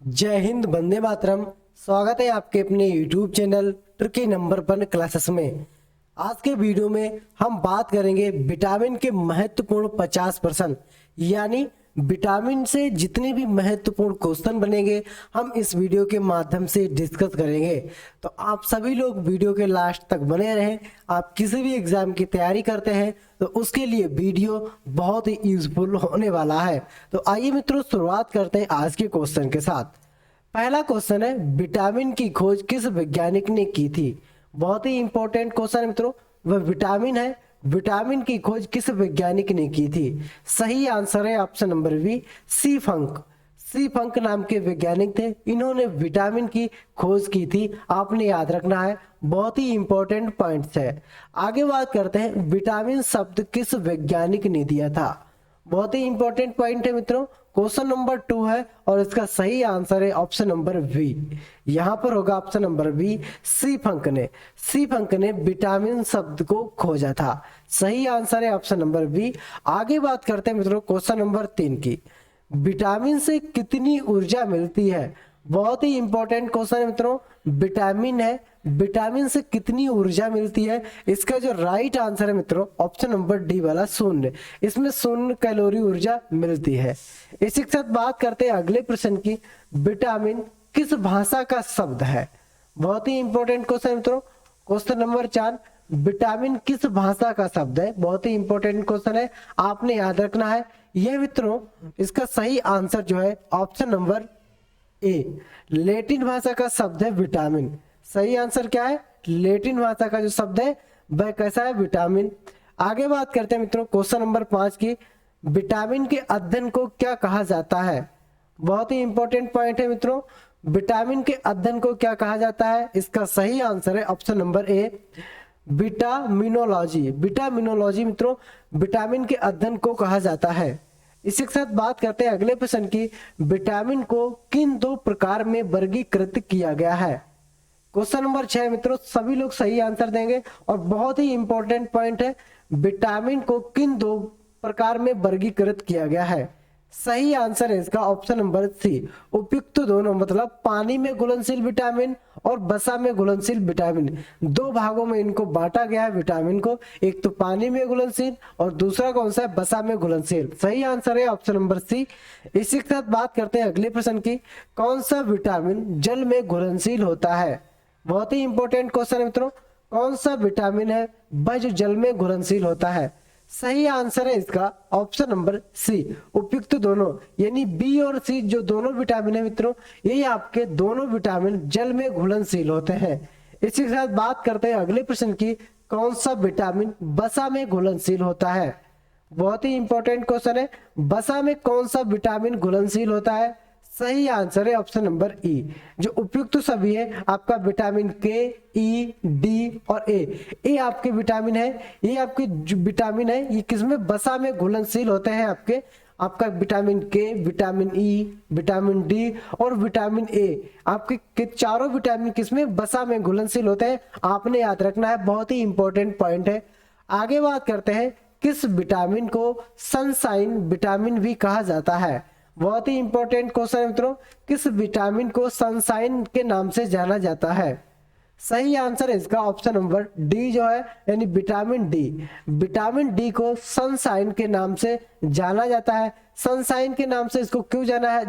जय हिंद, वंदे मातरम। स्वागत है आपके अपने YouTube channel tricky number 1 classes में। आज के वीडियो में हम बात करेंगे विटामिन के महत्वपूर्ण 50%, यानी विटामिन से जितने भी महत्वपूर्ण क्वेश्चन बनेंगे हम इस वीडियो के माध्यम से डिस्कस करेंगे। तो आप सभी लोग वीडियो के लास्ट तक बने रहें। आप किसी भी एग्जाम की तैयारी करते हैं तो उसके लिए वीडियो बहुत ही यूजफुल होने वाला है। तो आइए मित्रों, शुरुआत करते हैं आज के क्वेश्चन के साथ। पहला क्वेश्चन है, विटामिन की खोज किस वैज्ञानिक ने की थी। बहुत ही इंपॉर्टेंट क्वेश्चन है मित्रों। वह विटामिन है, विटामिन की खोज किस वैज्ञानिक ने की थी। सही आंसर है ऑप्शन नंबर बी, सी फंक। सी फंक नाम के वैज्ञानिक थे, इन्होंने विटामिन की खोज की थी। आपने याद रखना है, बहुत ही इंपॉर्टेंट पॉइंट्स है। आगे बात करते हैं, विटामिन शब्द किस वैज्ञानिक ने दिया था। बहुत ही इंपॉर्टेंट पॉइंट है मित्रों। क्वेश्चन नंबर 2 है और इसका सही आंसर है ऑप्शन नंबर बी। यहां पर होगा ऑप्शन नंबर बी, सी फंक ने। सी फंक ने विटामिन शब्द को खोजा था। सही आंसर है ऑप्शन नंबर बी। आगे बात करते हैं मित्रों क्वेश्चन नंबर 3 की। विटामिन से कितनी ऊर्जा मिलती है। बहुत ही इंपॉर्टेंट क्वेश्चन है मित्रों। विटामिन है, विटामिन से कितनी ऊर्जा मिलती है। इसका जो राइट आंसर है मित्रों ऑप्शन नंबर डी वाला, शून्य। इसमें 0 कैलोरी ऊर्जा मिलती है। इसी के साथ बात करते हैं अगले प्रश्न की। विटामिन किस भाषा का शब्द है। बहुत ही इंपॉर्टेंट क्वेश्चन है मित्रों। क्वेश्चन नंबर 4, विटामिन किस भाषा का शब्द है। बहुत ही इंपॉर्टेंट क्वेश्चन है, आपने याद रखना है। यह मित्रों इसका सही आंसर जो है ऑप्शन नंबर ए, लैटिन भाषा का शब्द है विटामिन। सही आंसर क्या है, लैटिन भाषा का जो शब्द है वह कैसा है, विटामिन। आगे बात करते हैं मित्रों क्वेश्चन नंबर 5 की। विटामिन के अध्ययन को क्या कहा जाता है। बहुत ही इंपॉर्टेंट पॉइंट है मित्रों। विटामिन के अध्ययन को क्या कहा जाता है। इसका सही आंसर है ऑप्शन नंबर ए, विटामिनोलॉजी। विटामिनोलॉजी मित्रों विटामिन के अध्ययन को कहा जाता है। इसी के साथ बात करते हैं अगले प्रश्न की। विटामिन को किन 2 प्रकार में वर्गीकृत किया गया है। क्वेश्चन नंबर 6 मित्रों, सभी लोग सही आंसर देंगे और बहुत ही इंपॉर्टेंट पॉइंट है। विटामिन को किन 2 प्रकार में वर्गीकृत किया गया है। सही आंसर है इसका ऑप्शन नंबर सी, उपयुक्त दोनों। मतलब पानी में घुलनशील विटामिन और वसा में घुलनशील विटामिन, 2 भागों में इनको बांटा गया है विटामिन को। एक तो पानी में घुलनशील और दूसरा कौन सा है, वसा में घुलनशील। सही आंसर है ऑप्शन नंबर सी। इसी के साथ बात करते हैं अगले प्रश्न की। कौन सा विटामिन जल में घुलनशील होता है। बहुत ही इंपॉर्टेंट क्वेश्चन है मित्रों। कौन सा विटामिन है वह जो जल में घुलनशील होता है। सही आंसर है इसका ऑप्शन नंबर सी, उपयुक्त दोनों। यानी बी और सी जो दोनों विटामिन है मित्रों, ये आपके दोनों विटामिन जल में घुलनशील होते हैं। इसी के साथ बात करते हैं अगले प्रश्न की। कौन सा विटामिन वसा में घुलनशील होता है। बहुत ही इंपॉर्टेंट क्वेश्चन है। वसा में कौन सा विटामिन घुलनशील होता है। सही आंसर है ऑप्शन नंबर ई, जो उपयुक्त सभी है आपका विटामिन के, ई, डी और ए आपके विटामिन है। ये आपके जो विटामिन है ये किसमें, वसा में घुलनशील होते हैं आपके। आपका विटामिन के, विटामिन ई, विटामिन डी और विटामिन ए, आपके चारों विटामिन किसमें, वसा में घुलनशील होते हैं। आपने याद रखना है, बहुत ही इंपॉर्टेंट पॉइंट है। आगे बात करते हैं, किस विटामिन को सनशाइन विटामिन भी कहा जाता है। बहुत ही इंपॉर्टेंट क्वेश्चन है मित्रों। किस विटामिन को सनशाइन के नाम से जाना जाता है। सही आंसर है इसका ऑप्शन नंबर डी जो है, यानी विटामिन डी। विटामिन डी को सनशाइन के नाम से जाना जाता है। सनशाइन के नाम से इसको क्यों जाना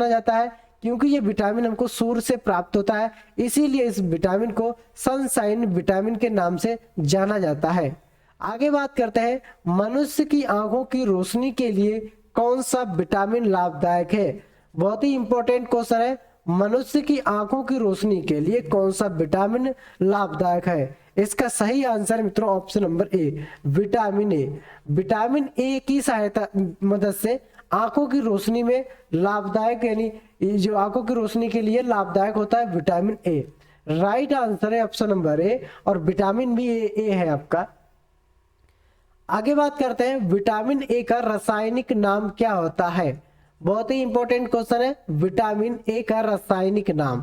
जाता है, क्योंकि ये विटामिन हमको सूर्य से प्राप्त होता है, इसीलिए इस विटामिन को सनशाइन विटामिन के नाम से जाना जाता है। आगे बात करते हैं, मनुष्य की आंखों की रोशनी के लिए कौन सा विटामिन लाभदायक है। बहुत ही इंपॉर्टेंट क्वेश्चन है। मनुष्य की आंखों की रोशनी के लिए कौन सा विटामिन लाभदायक है। इसका सही आंसर है मित्रों option number A, vitamin A. Vitamin ए की सहायता मदद से आंखों की रोशनी में लाभदायक, यानी जो आंखों की रोशनी के लिए लाभदायक होता है विटामिन ए। राइट आंसर है ऑप्शन नंबर ए, और विटामिन भी ए है आपका। आगे बात करते हैं, विटामिन ए का रासायनिक नाम क्या होता है। बहुत ही इंपॉर्टेंट क्वेश्चन है, विटामिन ए का रासायनिक नाम।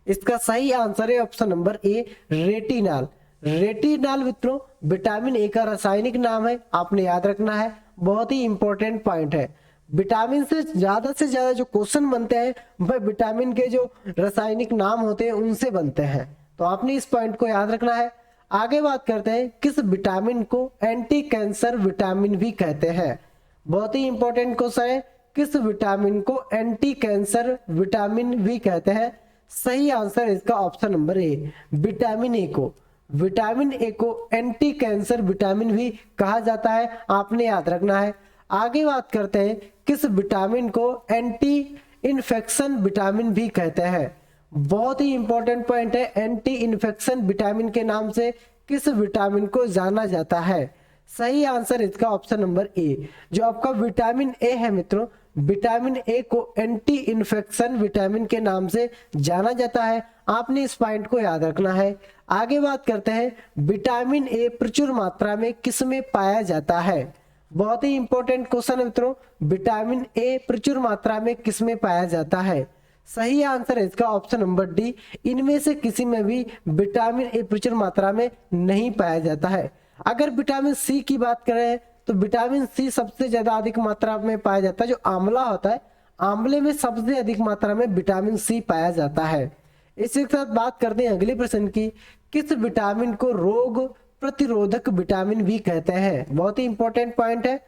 इसका सही आंसर है ऑप्शन नंबर ए, रेटिनॉल। रेटिनॉल मित्रों विटामिन ए का रासायनिक नाम है, आपने याद रखना है, बहुत ही इंपॉर्टेंट पॉइंट है। विटामिन से ज्यादा जो क्वेश्चन बनते हैं वह विटामिन के जो रासायनिक नाम होते हैं उनसे बनते हैं, तो आपने इस पॉइंट को याद रखना है। आगे बात करते हैं, किस विटामिन को एंटी कैंसर विटामिन भी कहते हैं। बहुत ही इंपॉर्टेंट क्वेश्चन है, किस विटामिन को एंटी कैंसर विटामिन भी कहते हैं। सही आंसर इसका option number A, vitamin A को। विटामिन ए को एंटी कैंसर विटामिन भी कहा जाता है, आपने याद रखना है। आगे बात करते हैं, किस विटामिन को एंटी इन्फेक्शन विटामिन भी कहते हैं। बहुत ही इंपॉर्टेंट पॉइंट है, एंटी इन्फेक्शन विटामिन के नाम से किस विटामिन को जाना जाता है। सही आंसर इसका ऑप्शन नंबर ए, जो आपका विटामिन ए है मित्रों, विटामिन ए को एंटी इन्फेक्शन विटामिन के नाम से जाना जाता है, आपने इस पॉइंट को याद रखना है। आगे बात करते हैं, विटामिन ए प्रचुर मात्रा में किस में पाया जाता है। बहुत ही इंपॉर्टेंट क्वेश्चन है मित्रों, विटामिन ए प्रचुर मात्रा में किस में पाया जाता है। सही आंसर है इसका ऑप्शन नंबर डी, इनमें से किसी में भी विटामिन ए प्रचुर मात्रा में नहीं पाया जाता है। अगर विटामिन सी की बात करें तो विटामिन सी सबसे ज्यादा अधिक मात्रा में पाया जाता है। जो आंवला होता है, आंवले में सबसे अधिक मात्रा में विटामिन सी पाया जाता है। इसी के साथ बात करते हैं अगले प्रश्न की, किस विटामिन को रोग प्रतिरोधक विटामिन भी कहते हैं। बहुत ही इंपॉर्टेंट पॉइंट है,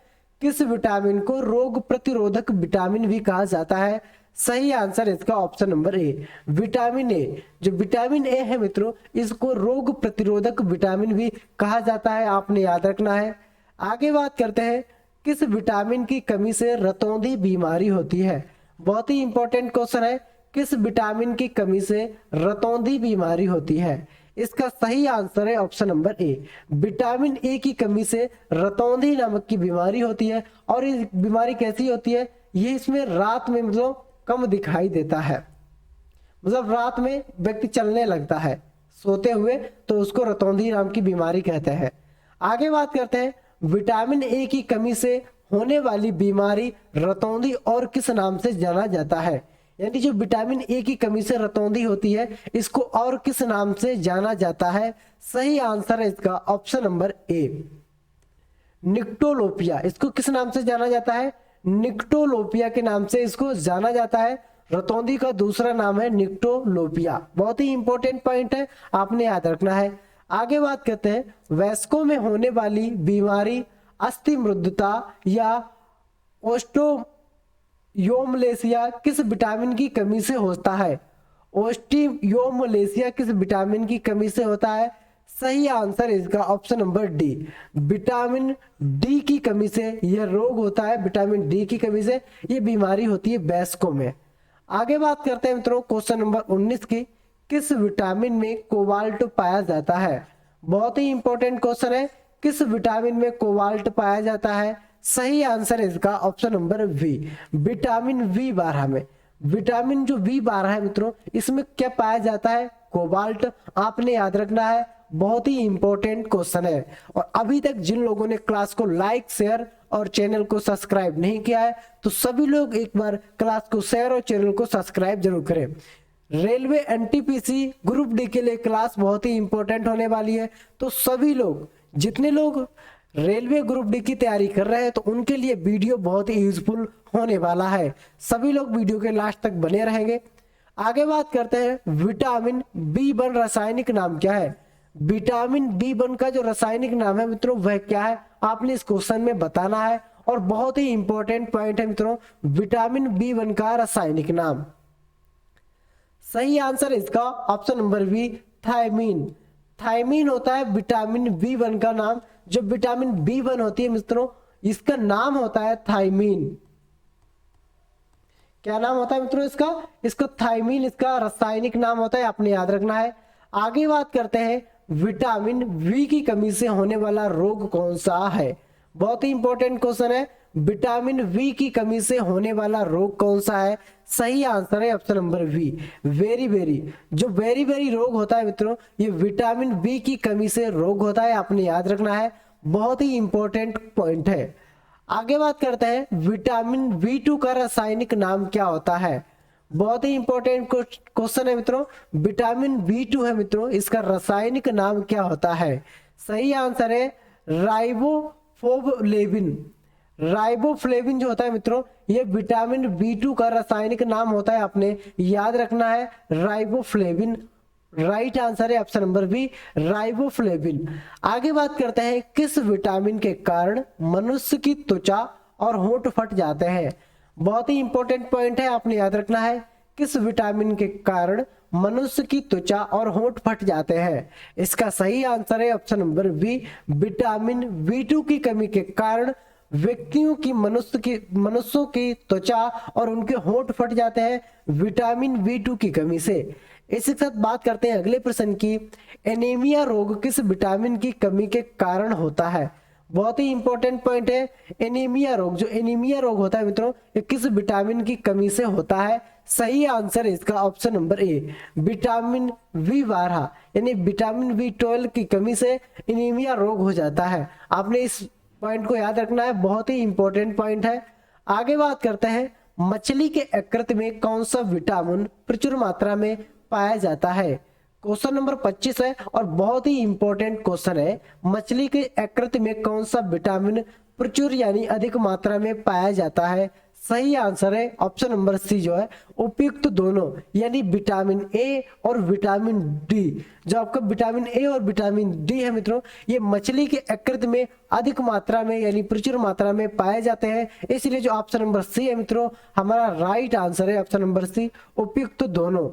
किस विटामिन को रोग प्रतिरोधक विटामिन भी कहा जाता है। सही आंसर इसका ऑप्शन नंबर ए, विटामिन ए। जो विटामिन ए है मित्रों, इसको रोग प्रतिरोधक विटामिन भी कहा जाता है, आपने याद रखना है। आगे बात करते हैं, किस विटामिन की कमी से रतौंधी बीमारी होती है। बहुत ही इंपॉर्टेंट क्वेश्चन है, किस विटामिन की कमी से रतौंधी बीमारी होती है। इसका सही आंसर है ऑप्शन नंबर ए, विटामिन ए की कमी से रतौंधी नामक की बीमारी होती है। और ये बीमारी कैसी होती है, ये इसमें रात में मतलब कम दिखाई देता है, मतलब रात में व्यक्ति चलने लगता है सोते हुए, तो उसको रतौंधी नाम की बीमारी कहते हैं। आगे बात करते हैं, विटामिन ए की कमी से होने वाली बीमारी रतौंधी और किस नाम से जाना जाता है। यानी जो विटामिन ए की कमी से रतौंधी होती है, इसको और किस नाम से जाना जाता है। सही आंसर है इसका ऑप्शन नंबर ए, निक्टोलोपिया। इसको किस नाम से जाना जाता है, निक्टोलोपिया के नाम से इसको जाना जाता है। रतौंधी का दूसरा नाम है निक्टोलोपिया। बहुत ही इंपॉर्टेंट पॉइंट है, आपने याद रखना है। आगे बात करते हैं, वयस्कों में होने वाली बीमारी अस्थि मृदुता या ओस्टियोमलेसिया किस विटामिन की कमी से होता है। ओस्टियोमलेसिया किस विटामिन की कमी से होता है। सही आंसर इसका option number D, vitamin D की कमी से यह रोग होता है। विटामिन डी की कमी से यह बीमारी होती है वयस्कों में। आगे बात करते हैं मित्रों क्वेश्चन नंबर 19 की, किस विटामिन में कोबाल्ट पाया जाता है। बहुत ही इंपॉर्टेंट क्वेश्चन है, किस विटामिन में कोबाल्ट पाया जाता है। सही आंसर इसका option number B, vitamin V12 में। विटामिन जो V12 है मित्रों, इसमें क्या पाया जाता है, कोबाल्ट, आपने याद रखना है। बहुत ही इंपॉर्टेंट क्वेश्चन है। और अभी तक जिन लोगों ने क्लास को लाइक शेयर और चैनल को सब्सक्राइब नहीं किया है, तो सभी लोग एक बार क्लास को शेयर और चैनल को सब्सक्राइब जरूर करें। रेलवे एनटीपीसी ग्रुप डी के लिए क्लास बहुत ही इंपॉर्टेंट होने वाली है, तो सभी लोग, जितने लोग रेलवे ग्रुप डी की तैयारी कर रहे हैं, तो उनके लिए वीडियो बहुत ही यूजफुल होने वाला है। सभी लोग वीडियो के लास्ट तक बने रहेंगे। आगे बात करते हैं, विटामिन B1 रासायनिक नाम क्या है। विटामिन B1 का जो रासायनिक नाम है मित्रों, वह क्या है, आपने इस क्वेश्चन में बताना है। और बहुत ही इंपॉर्टेंट पॉइंट है मित्रों, विटामिन B1 का रासायनिक नाम। सही आंसर इसका option number B, thiamine. Thiamine होता है विटामिन B1 का नाम। जो विटामिन B1 होती है मित्रों, इसका नाम होता है थायमीन। क्या नाम होता है मित्रों इसका थायमीन इसका रासायनिक नाम होता है, आपने याद रखना है। आगे बात करते हैं, विटामिन V की कमी से होने वाला रोग कौन सा है। बहुत ही इंपॉर्टेंट क्वेश्चन है, विटामिन V की कमी से होने वाला रोग कौन सा है। सही आंसर है ऑप्शन नंबर बी, वेरी वेरी। जो वेरी वेरी रोग होता है मित्रों, ये विटामिन B की कमी से रोग होता है, आपने याद रखना है। बहुत ही इंपॉर्टेंट पॉइंट है। आगे बात करते हैं, विटामिन B2 का रासायनिक नाम क्या होता है। बहुत ही इंपॉर्टेंट क्वेश्चन है मित्रों, विटामिन B2 है मित्रों, इसका रासायनिक नाम क्या होता है। सही आंसर है राइबोफ्लोविन। राइबोफ्लेविन जो होता है मित्रों, ये विटामिन B2 का रासायनिक नाम होता है, आपने याद रखना है राइबोफ्लेविन। राइट आंसर है ऑप्शन नंबर बी, राइबोफ्लेविन। आगे बात करते हैं, किस विटामिन के कारण मनुष्य की त्वचा और होंठ फट जाते हैं। बहुत ही इंपॉर्टेंट पॉइंट है, आपने याद रखना है, किस विटामिन के कारण मनुष्य की त्वचा और होंठ फट जाते हैं। इसका सही आंसर है option number B, vitamin B2 की कमी के कारण व्यक्तियों की मनुष्यों की त्वचा और उनके होंठ फट जाते हैं विटामिन B2 की कमी से। इसी के साथ बात करते हैं अगले प्रश्न की, एनीमिया रोग किस विटामिन की कमी के कारण होता है। बहुत ही इंपॉर्टेंट पॉइंट है, एनीमिया रोग, जो एनीमिया रोग होता है मित्रों, ये किस विटामिन की कमी से होता है। सही आंसर है इसका option number A, vitamin B12 यानी विटामिन B12 की कमी से एनीमिया रोग हो जाता है। आपने इस पॉइंट को याद रखना है, बहुत ही इंपॉर्टेंट पॉइंट है। आगे बात करते हैं, मछली के यकृत में कौन सा विटामिन प्रचुर मात्रा में पाया जाता है। क्वेश्चन नंबर 25 है और बहुत ही इंपॉर्टेंट क्वेश्चन है, मछली के यकृत में कौन सा विटामिन प्रचुर यानी अधिक मात्रा में पाया जाता है। सही आंसर है ऑप्शन नंबर सी, जो है उपयुक्त दोनों यानी विटामिन ए और विटामिन डी। जो आपका विटामिन ए और विटामिन डी है मित्रों, ये मछली के यकृत में अधिक मात्रा में यानी प्रचुर मात्रा में पाए जाते हैं, इसलिए जो ऑप्शन नंबर सी है मित्रों, हमारा राइट आंसर है ऑप्शन नंबर सी, उपयुक्त दोनों।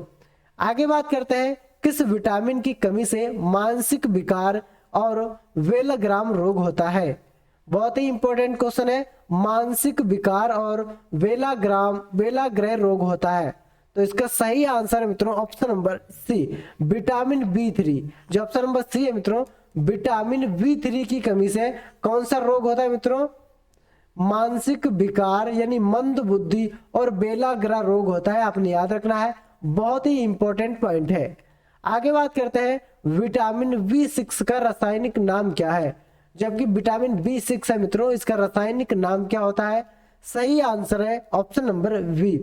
आगे बात करते हैं, किस विटामिन की कमी से मानसिक विकार और वेलाग्राम रोग होता है। बहुत ही इंपॉर्टेंट क्वेश्चन है, मानसिक विकार और वेलाग्रह रोग होता है। तो इसका सही आंसर है मित्रों option number C, vitamin B3। जो ऑप्शन नंबर सी है मित्रों, विटामिन B3 की कमी से कौन सा रोग होता है मित्रों, मानसिक विकार यानी मंद बुद्धि और बेलाग्रह रोग होता है, आपने याद रखना है, बहुत ही इंपॉर्टेंट पॉइंट है। आगे बात करते हैं, विटामिन B6 का रासायनिक नाम क्या है। जबकि विटामिन B6 है मित्रों, इसका रासायनिक नाम क्या होता है। सही आंसर है ऑप्शन नंबर बी,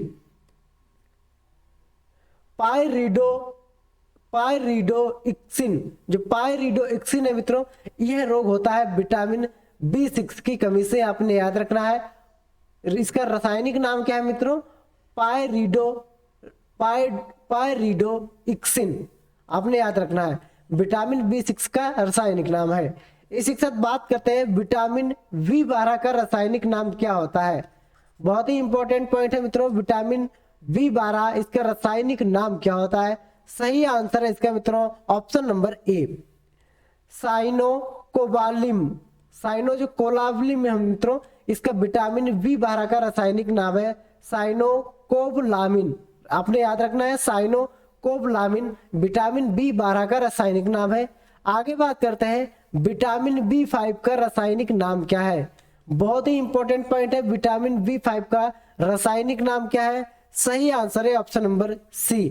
पायरिडोइक्सिन। जो पायरिडोइक्सिन है मित्रों, यह रोग होता है विटामिन B6 की कमी से, आपने याद रखना है। इसका रासायनिक नाम क्या है मित्रों, पायरिडोइक्सिन, आपने याद रखना है, विटामिन B6 का रासायनिक नाम है। इसी के साथ बात करते हैं, विटामिन B12 का रासायनिक नाम क्या होता है। बहुत ही इंपॉर्टेंट पॉइंट है मित्रों, विटामिन B12 इसका रासायनिक नाम क्या होता है। सही आंसर है इसका मित्रों ऑप्शन नंबर ए, साइनोकोबालिम। साइनो जो कोलावलिम है मित्रों, इसका विटामिन B12 का रासायनिक नाम है साइनोकोबलामिन, आपने याद रखना है, साइनोकोबलामिन विटामिन B12 का रासायनिक नाम है। आगे बात करते हैं, विटामिन B5 का रासायनिक नाम क्या है। बहुत ही इंपॉर्टेंट पॉइंट है, विटामिन B5 का रासायनिक नाम क्या है। सही आंसर है ऑप्शन नंबर सी,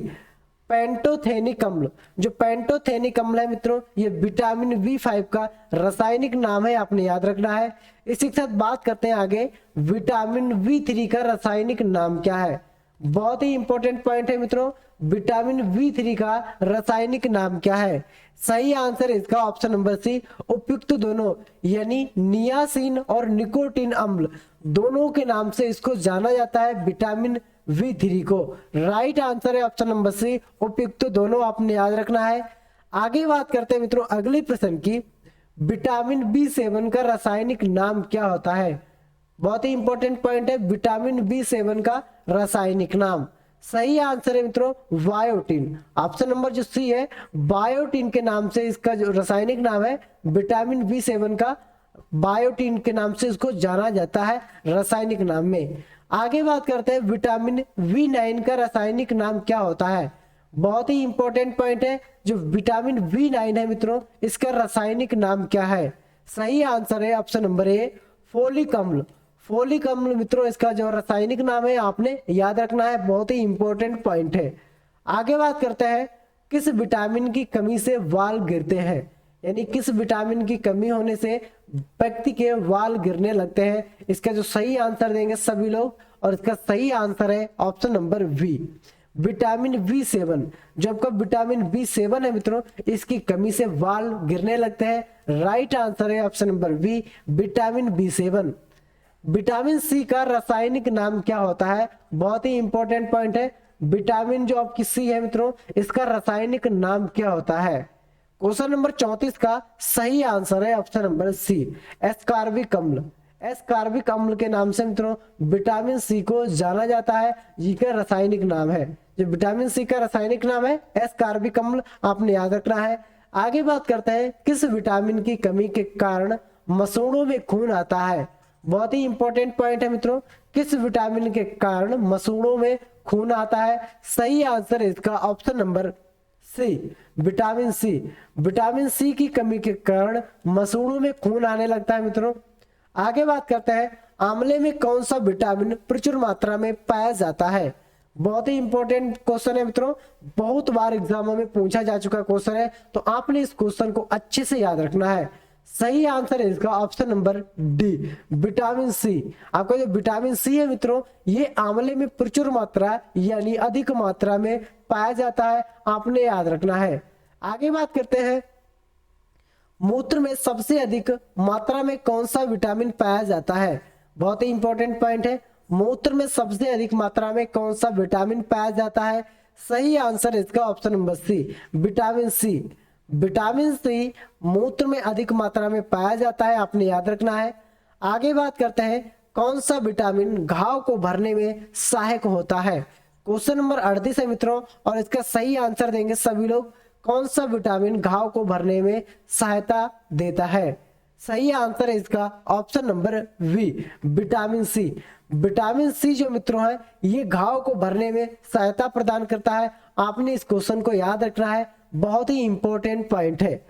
पेंटोथेनिक अम्ल। जो पेंटोथेनिक अम्ल है मित्रों, ये विटामिन B5 का रासायनिक नाम है, आपने याद रखना है। इसी के साथ बात करते हैं आगे, विटामिन B3 का रासायनिक नाम क्या है। बहुत ही इंपॉर्टेंट पॉइंट है मित्रों, विटामिन B3 का रासायनिक नाम क्या है। सही आंसर इसका ऑप्शन नंबर सी, उपयुक्त दोनों यानी नियासिन और निकोटीन अम्ल, दोनों के नाम से इसको जाना जाता है विटामिन B3 को। राइट आंसर है ऑप्शन नंबर सी, उपयुक्त दोनों, आपने याद रखना है। आगे बात करते हैं मित्रों अगले प्रश्न की, विटामिन B7 का रासायनिक नाम क्या होता है। बहुत ही इंपॉर्टेंट पॉइंट है, विटामिन B7 का रासायनिक नाम। सही आंसर है मित्रों बायोटिन, ऑप्शन नंबर जो सी है, बायोटिन के नाम से इसका जो रासायनिक नाम है विटामिन B7 का, बायोटिन के नाम से इसको जाना जाता है रासायनिक नाम में। आगे बात करते हैं, विटामिन B9 का रासायनिक नाम क्या होता है। बहुत ही इंपॉर्टेंट पॉइंट है, जो विटामिन B9 है मित्रों, इसका रासायनिक नाम क्या है। सही आंसर है ऑप्शन नंबर ए, फोलिक अम्ल। फोलिक अम्ल मित्रों, इसका जो रासायनिक नाम है आपने याद रखना है, बहुत ही इंपॉर्टेंट पॉइंट है। आगे बात करते हैं, किस विटामिन की कमी से वाल गिरते हैं, यानी किस विटामिन की कमी होने से व्यक्ति के वाल गिरने लगते हैं। इसका जो सही आंसर देंगे सभी लोग, और इसका सही आंसर है option number B, vitamin B7। जो आपका विटामिन B7 है मित्रों, इसकी कमी से वाल गिरने लगते हैं। राइट आंसर है option number B, vitamin B7। Vitamin C का रासायनिक नाम क्या होता है? बहुत ही इंपॉर्टेंट पॉइंट है। विटामिन जो आपकी सी है मित्रों, इसका रासायनिक नाम क्या होता है? क्वेश्चन नंबर 34 का सही आंसर है ऑप्शन नंबर सी, एस्कॉर्बिक अम्ल। एस्कॉर्बिक अम्ल के नाम से मित्रों विटामिन सी को जाना जाता है, जिसका रासायनिक नाम है, जो विटामिन सी का रासायनिक नाम है एस्कॉर्बिक अम्ल, आपने याद रखना है। आगे बात करते हैं, किस विटामिन की कमी के कारण मसूड़ों में खून आता है? बहुत ही इंपॉर्टेंट पॉइंट है मित्रों, किस विटामिन के कारण मसूड़ों में खून आता है? सही आंसर है इसका option number C, vitamin C. Vitamin C की कमी के कारण मसूड़ों में खून आने लगता है मित्रों। आगे बात करते हैं, आंवले में कौन सा विटामिन प्रचुर मात्रा में पाया जाता है? बहुत ही इंपॉर्टेंट क्वेश्चन है मित्रों, बहुत बार एग्जामों में पूछा जा चुका क्वेश्चन है, तो आपने इस क्वेश्चन को अच्छे से याद रखना है। सही आंसर है इसका option number D, vitamin C. आपका जो विटामिन सी है मित्रों, ये आंवले में प्रचुर मात्रा यानी अधिक मात्रा में पाया जाता है, आपने याद रखना है। आगे बात करते हैं, मूत्र में सबसे अधिक मात्रा में कौन सा विटामिन पाया जाता है? बहुत ही इंपॉर्टेंट पॉइंट है, मूत्र में सबसे अधिक मात्रा में कौन सा विटामिन पाया जाता है? सही आंसर इसका option number C, vitamin C. Vitamin C मूत्र में अधिक मात्रा में पाया जाता है, आपने याद रखना है। आगे बात करते हैं, कौन सा विटामिन घाव को भरने में सहायक होता है? क्वेश्चन नंबर 38 है मित्रों, और इसका सही आंसर देंगे सभी लोग। कौन सा विटामिन घाव को भरने में सहायता देता है? सही आंसर है इसका option number V, vitamin C. Vitamin C जो मित्रों है, ये घाव को भरने में सहायता प्रदान करता है, आपने इस क्वेश्चन को याद रखना है, बहुत ही इंपॉर्टेंट पॉइंट है।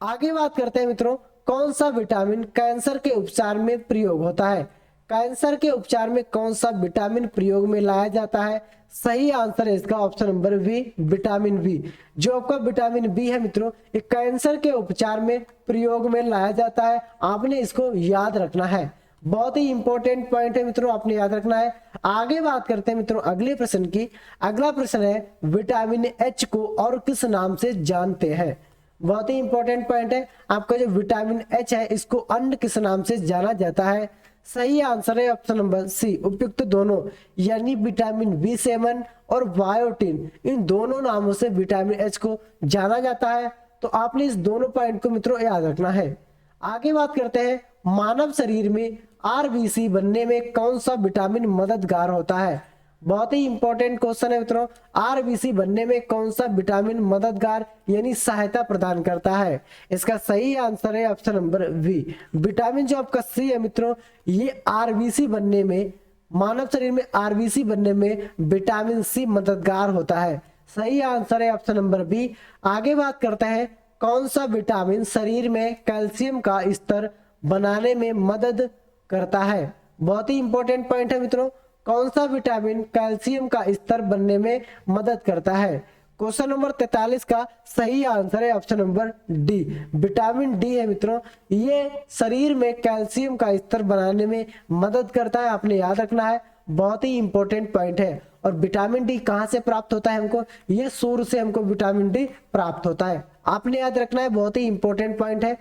आगे बात करते हैं मित्रों, कौन सा विटामिन कैंसर के उपचार में प्रयोग होता है? कैंसर के उपचार में कौन सा विटामिन प्रयोग में लाया जाता है? सही आंसर है इसका option number B, vitamin B. जो आपका विटामिन बी है मित्रों, ये कैंसर के उपचार में प्रयोग में लाया जाता है, आपने इसको याद रखना है, बहुत ही इंपॉर्टेंट पॉइंट है मित्रों, आपने याद रखना है। आगे बात करते हैं मित्रों अगले प्रश्न की। अगला प्रश्न है, विटामिन एच को और किस नाम से जानते हैं? बहुत ही इंपॉर्टेंट पॉइंट है, आपका जो विटामिन एच है, इसको अन्य किस नाम से जाना जाता है? सही आंसर है ऑप्शन नंबर सी, उपयुक्त दोनों, यानी विटामिन बी7 और बायोटिन, इन दोनों नामों से विटामिन एच को जाना जाता है, तो आपने इस दोनों पॉइंट को मित्रों याद रखना है। आगे बात करते हैं, मानव शरीर में आरबीसी बनने में कौन सा विटामिन मददगार होता है? बहुत ही इंपॉर्टेंट क्वेश्चन है मित्रों, आरबीसी बनने में कौन सा विटामिन मददगार यानी सहायता प्रदान करता है? इसका सही आंसर है ऑप्शन नंबर वी, विटामिन जो आपका सी है मित्रों, ये आरबीसी बनने में, मानव शरीर में आरबीसी बनने में विटामिन सी मददगार होता है। सही आंसर है ऑप्शन नंबर बी। आगे बात करते हैं, कौन सा विटामिन शरीर में कैल्शियम का स्तर बनाने में मदद करता है? बहुत ही इंपॉर्टेंट पॉइंट है मित्रों, कौन सा विटामिन कैल्शियम का स्तर बनने में मदद करता है? क्वेश्चन नंबर 43 का सही आंसर है option number D, vitamin D है मित्रों, ये शरीर में कैल्शियम का स्तर बनाने में मदद करता है, आपने याद रखना है, बहुत ही इंपॉर्टेंट पॉइंट है। और विटामिन डी कहां से प्राप्त होता है हमको? ये सूर्य से हमको विटामिन डी प्राप्त होता है, आपने याद रखना है, बहुत ही इंपॉर्टेंट पॉइंट है,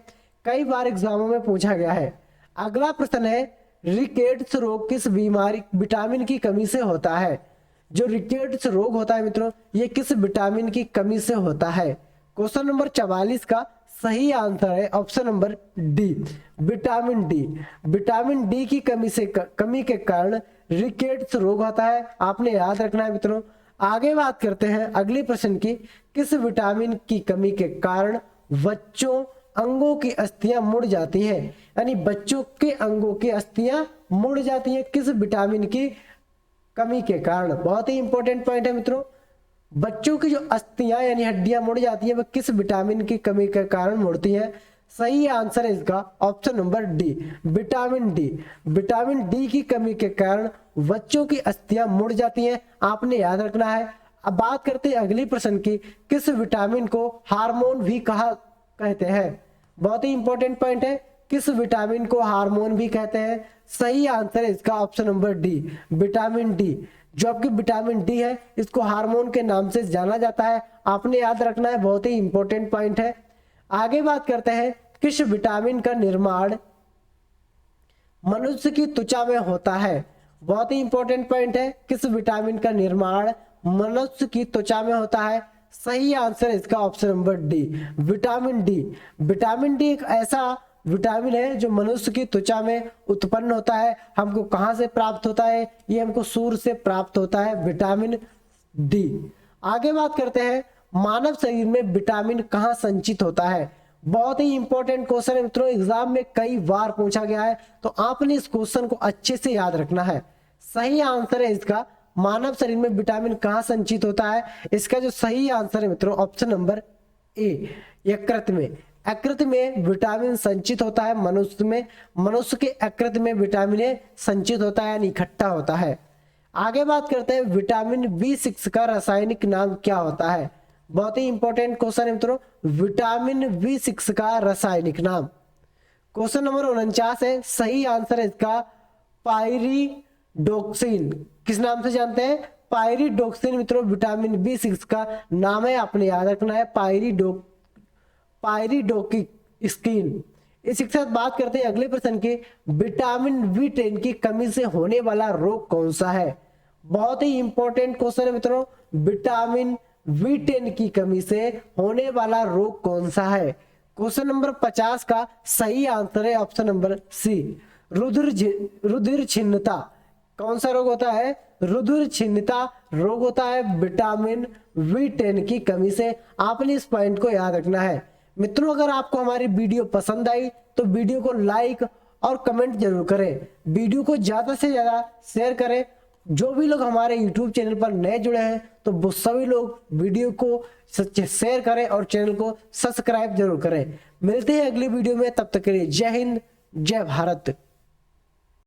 कई बार एग्जामों में पूछा गया है। अगला प्रश्न है, रिकेट्स रोग किस बीमारी विटामिन की कमी से होता है? जो रिकेट्स रोग होता है मित्रों, ये किस विटामिन की कमी से होता है? क्वेश्चन नंबर 44 का सही आंसर है option number D, vitamin D. Vitamin D की कमी के कारण रिकेट्स रोग होता है, आपने याद रखना है मित्रों। आगे बात करते हैं अगले प्रश्न की, किस विटामिन की कमी के कारण बच्चों अंगों की अस्थियां मुड़ जाती हैं? यानी बच्चों के अंगों की अस्थियां मुड़ जाती हैं किस विटामिन की कमी के कारण? बहुत ही इंपॉर्टेंट पॉइंट है मित्रों, बच्चों की जो अस्थियां यानी हड्डियां मुड़ जाती है, वह किस विटामिन की कमी के कारण मुड़ती है? सही आंसर है इसका option number D, vitamin D. Vitamin D की कमी के कारण बच्चों की अस्थियां मुड़ जाती हैं, आपने याद रखना है। अब बात करते हैं अगली प्रश्न की, किस विटामिन को हार्मोन भी कहते हैं? बहुत ही इंपॉर्टेंट पॉइंट है, किस विटामिन को हार्मोन भी कहते हैं? सही आंसर है इसका option number D, vitamin D. जो आपकी विटामिन डी है, इसको हार्मोन के नाम से जाना जाता है, आपने याद रखना है, बहुत ही इंपॉर्टेंट पॉइंट है। आगे बात करते हैं, किस विटामिन का निर्माण मनुष्य की त्वचा में होता है। बहुत ही इंपॉर्टेंट पॉइंट है, किस विटामिन का निर्माण मनुष्य की त्वचा में होता है? सही आंसर है इसका option number D, vitamin D. Vitamin D एक ऐसा विटामिन है जो मनुष्य की त्वचा में उत्पन्न होता है। हमको कहां से प्राप्त होता है? ये हमको सूर्य से प्राप्त होता है, विटामिन डी। आगे बात करते हैं, मानव शरीर में विटामिन कहां संचित होता है? बहुत ही इंपॉर्टेंट क्वेश्चन है मित्रों, एग्जाम में कई बार पूछा गया है, तो आपने इस क्वेश्चन को अच्छे से याद रखना है। सही आंसर है इसका, मानव शरीर में विटामिन कहां संचित होता है? इसका जो सही आंसर है मित्रों ऑप्शन नंबर ए, यकृत में। यकृत में विटामिन संचित होता है मनुष्य में, मनुष्य के यकृत में विटामिन संचित होता है यानी इकट्ठा होता है। आगे बात करते हैं, विटामिन B6 का रासायनिक नाम क्या होता है? बहुत ही इंपॉर्टेंट क्वेश्चन है मित्रों, विटामिन B6 का रासायनिक नाम। क्वेश्चन नंबर 49 है, सही आंसर है इसका पायरिडोक्सिन। किस नाम से जानते हैं? पायरिडोक्सिन मित्रों विटामिन B6 का नाम है, आपने याद रखना है, पायरिडोक्सिन। इसी के साथ बात करते हैं अगले प्रश्न की, विटामिन B10 की कमी से होने वाला रोग कौन सा है? बहुत ही इंपॉर्टेंट क्वेश्चन है मित्रों, विटामिन B10 की कमी से होने वाला रोग कौन सा है? क्वेश्चन नंबर 50 का सही आंसर है ऑप्शन नंबर सी, रुधिर छिन्नता। कौन सा रोग होता है? रुधिर छिन्नता रोग होता है विटामिन B10 की कमी से। आपने इस पॉइंट को याद रखना है। मित्रों अगर आपको हमारी वीडियो पसंद आई तो वीडियो को लाइक और कमेंट जरूर करें, वीडियो को ज्यादा से ज्यादा शेयर करें। जो भी लोग हमारे YouTube चैनल पर नए जुड़े हैं तो वो सभी लोग वीडियो को शेयर करें और चैनल को सब्सक्राइब जरूर करें। मिलते हैं अगली वीडियो में, तब तक के लिए जय हिंद, जय भारत।